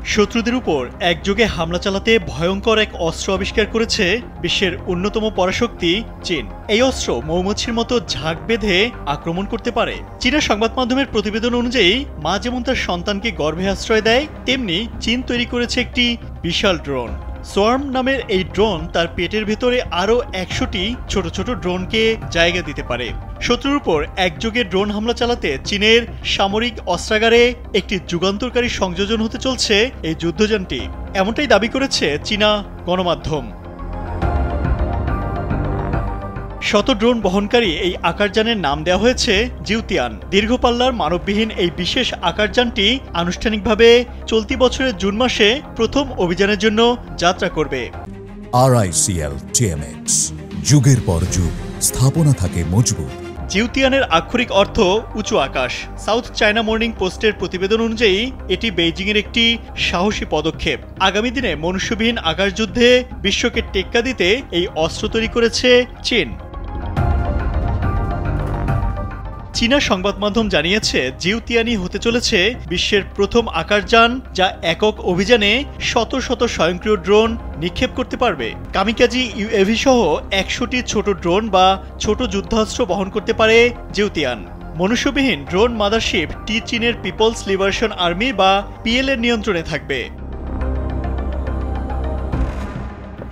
শত্রুদের উপর একযোগে হামলা চালাতে ভয়ঙ্কর এক অস্ত্র আবিষ্কার করেছে বিশ্বের অন্যতম পরাশক্তি চীন। এই অস্ত্র মৌমাছির মতো ঝাঁক বেঁধে আক্রমণ করতে পারে। চীনের সংবাদ মাধ্যমের প্রতিবেদন অনুযায়ী মা যেমন তার সন্তানকে গর্ভে আশ্রয় দেয়, তেমনি চীন তৈরি করেছে একটি বিশাল ড্রোন। সোয়ার্ম নামের এই ড্রোন তার পেটের ভেতরে আরও ১০০টি ছোট ছোট ড্রোনকে জায়গা দিতে পারে। শত্রুর উপর একযোগে ড্রোন হামলা চালাতে চীনের সামরিক অস্ত্রাগারে একটি যুগান্তকারী সংযোজন হতে চলছে এই যুদ্ধযানটি, এমনটাই দাবি করেছে চীনা গণমাধ্যম। শত ড্রোন বহনকারী এই আকারযানের নাম দেওয়া হয়েছে জিউতিয়ান। দীর্ঘ পাল্লার মানববিহীন এই বিশেষ আকারযানটি আনুষ্ঠানিকভাবে চলতি বছরের জুন মাসে প্রথম অভিযানের জন্য যাত্রা করবে। RICL TMX, যুগের পর যুগ স্থাপনা থাকে মজবুত। জিউতিয়ানের আক্ষরিক অর্থ উঁচু আকাশ। সাউথ চায়না মর্নিং পোস্টের প্রতিবেদন অনুযায়ী এটি বেইজিংয়ের একটি সাহসী পদক্ষেপ। আগামী দিনে মনুষ্যবিহীন আকাশযুদ্ধে বিশ্বকে টেক্কা দিতে এই অস্ত্র তৈরি করেছে চীন। চীনা সংবাদ মাধ্যম জানিয়েছে জিউতিয়ানই হতে চলেছে বিশ্বের প্রথম আকাশযান যা একক অভিযানে শত শত স্বয়ংক্রিয় ড্রোন নিক্ষেপ করতে পারবে। কামিকাজি UAV সহ ১০০টি ছোট ড্রোন বা ছোট যুদ্ধাস্ত্র বহন করতে পারে জিউতিয়ান। মনুষ্যবিহীন ড্রোন মাদারশিপ টি চীনের পিপলস লিবারেশন আর্মি বা PL এর নিয়ন্ত্রণে থাকবে।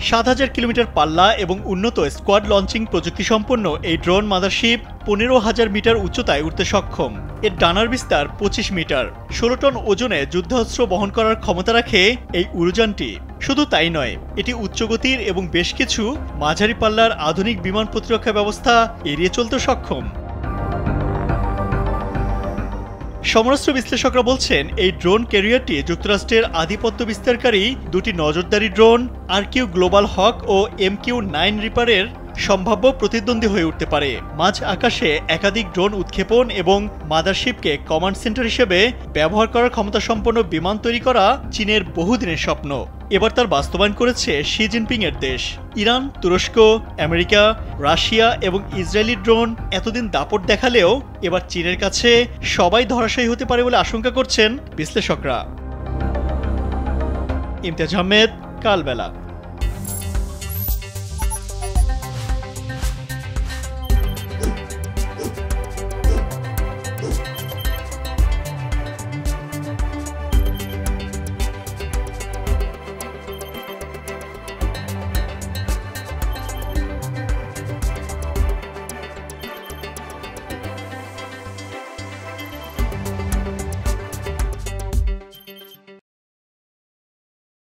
৭,০০০ কিলোমিটার পাল্লা এবং উন্নত স্কোয়াড লঞ্চিং প্রযুক্তি সম্পন্ন এই ড্রোন মাদারশিপ ১৫,০০০ মিটার উচ্চতায় উঠতে সক্ষম। এর ডানার বিস্তার ২৫ মিটার। ১৬ টন ওজনে যুদ্ধাস্ত্র বহন করার ক্ষমতা রাখে এই উড়োযানটি। শুধু তাই নয়, এটি উচ্চগতির এবং বেশ কিছু মাঝারি পাল্লার আধুনিক বিমান প্রতিরক্ষা ব্যবস্থা এড়িয়ে চলতে সক্ষম। সমরাস্ত্র বিশ্লেষকরা বলছেন এই ড্রোন ক্যারিয়ারটি যুক্তরাষ্ট্রের আধিপত্য বিস্তারকারী দুটি নজরদারি ড্রোন RQ গ্লোবাল হক ও MQ-9 রিপারের সম্ভাব্য প্রতিদ্বন্দ্বী হয়ে উঠতে পারে। মাঝ আকাশে একাধিক ড্রোন উৎক্ষেপণ এবং মাদারশিপকে কমান্ড সেন্টার হিসেবে ব্যবহার করার ক্ষমতা সম্পন্ন বিমান তৈরি করা চীনের বহুদিনের স্বপ্ন। এবার তার বাস্তবায়ন করেছে শি জিনপিং এর দেশ। ইরান, তুরস্ক, আমেরিকা, রাশিয়া এবং ইসরায়েলি ড্রোন এতদিন দাপট দেখালেও এবার চীনের কাছে সবাই ধরাশায়ী হতে পারে বলে আশঙ্কা করছেন বিশ্লেষকরা। ইমতিয়াজ আহমেদ, কালবেলা।